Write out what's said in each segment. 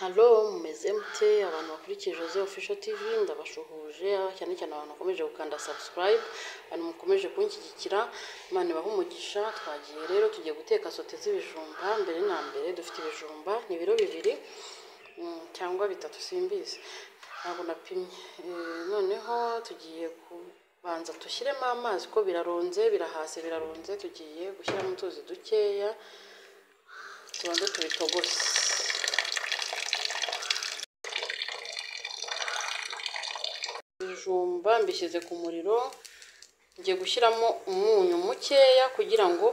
Halo mumeze mute abantu bakurikije Jose Official TV ndabashuhuje cyane cyane abantu bakomeje gukanda subscribe abantu mukomeje kunshyigikira Imana ibahe umugisha. Twagiye rero tugiye guteka sote z'ibijumba. Mbere na mbere dufite ibijumba ni ibiro 2 cyangwa 3 simbizi ntabwo napimye. Noneho tugiye kubanza tushyiremo amazi ko biraronze birahase biraronze, tugiye gushyiramo utuzi dukeya tubanze tubitogose. Ibijumba mbishyize ku muriro, ngiye gushyiramo umunyu mukeya kugira ngo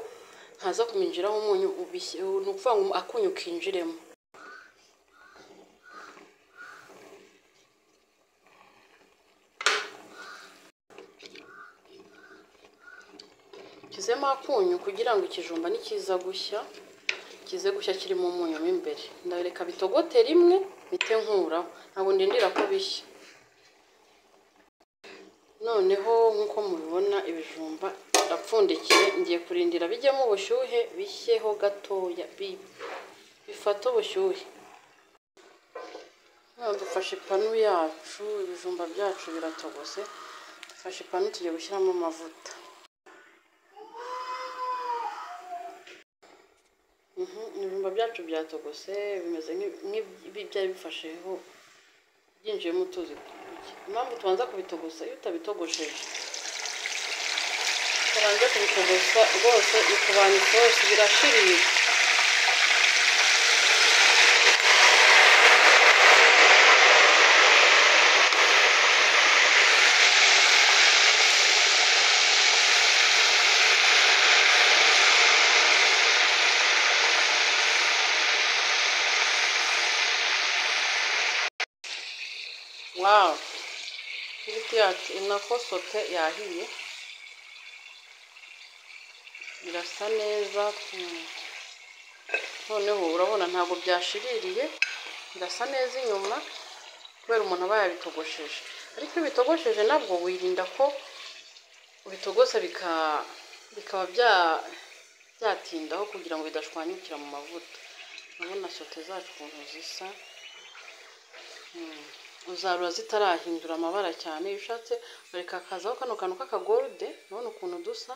ntaza kuminjiraho umunyu ni ukuvuga ngo akunyu kinjiremo. Nshyizemo akunyu kugira ngo ikijumba nikiza gushya kize gushya kirimo umunyu mo imbere. Ndabereka bitogote rimwe mpite nkuraho, ntabwo ndindira ko bishya. Noneho nkuko mubibona ibijumba ndapfundikiye, ngiye kurindira bijyemo ubushyuhe bishyeho gatoya bifata ubushyuhe. Dufashe ipanu yacu, ibijumba byacu biratogose, dufashe ipanu tugiye gushyiramo amavuta. Ibijumba byacu byatogose bimeze nk'ibyari bifasheho byinjiyemo utuzi. Impamvu tubanza kubitogosa, iyo utabitogosheje tubanza kubitogosa rwose ikubana isosi birashirira. Wow, ifiriti yacu inako sote yahiye birasa neza. Noneho urabona ntabwo byashiririye, birasa neza inyuma kubera umuntu aba yabitogosheje. Ariko iyo bitogosheje nabwo wirinda ko ubitogosa bikaba byatindaho kugira ngo bidashwanyukira mu mavuta. Urabona sote zacu ukuntu zisa, uzarura zitarahindura amabara cyane. Iyo ushatse ureka hakazaho kano kantu k'akagoride, urabona ukuntu dusa,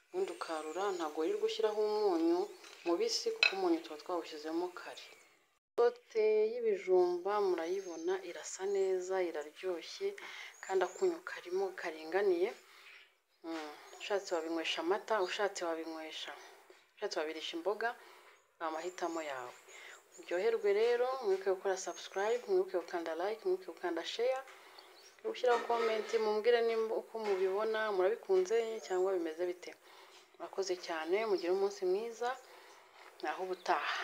ubundi ukarura. Ntabwo wirirwa ushyiraho umunyu mubisi kuko umunyu tuba twawushyizemo kare. Sote y'ibijumba murayibona irasa neza iraryoshye kandi akunyu karimo karinganiye. Ushatse wabinywesha amata, ushatse wabirisha imboga, amahitamo yawe. Muryoherwe rero, mwibuke gukora subscribe, mwibuke gukanda like, mwibuke gukanda share, gushyiraho comment mumbwire nimba uko mubibona murabikunze cyangwa bimeze bite. Murakoze cyane, mugire umunsi mwiza, naho ubutaha.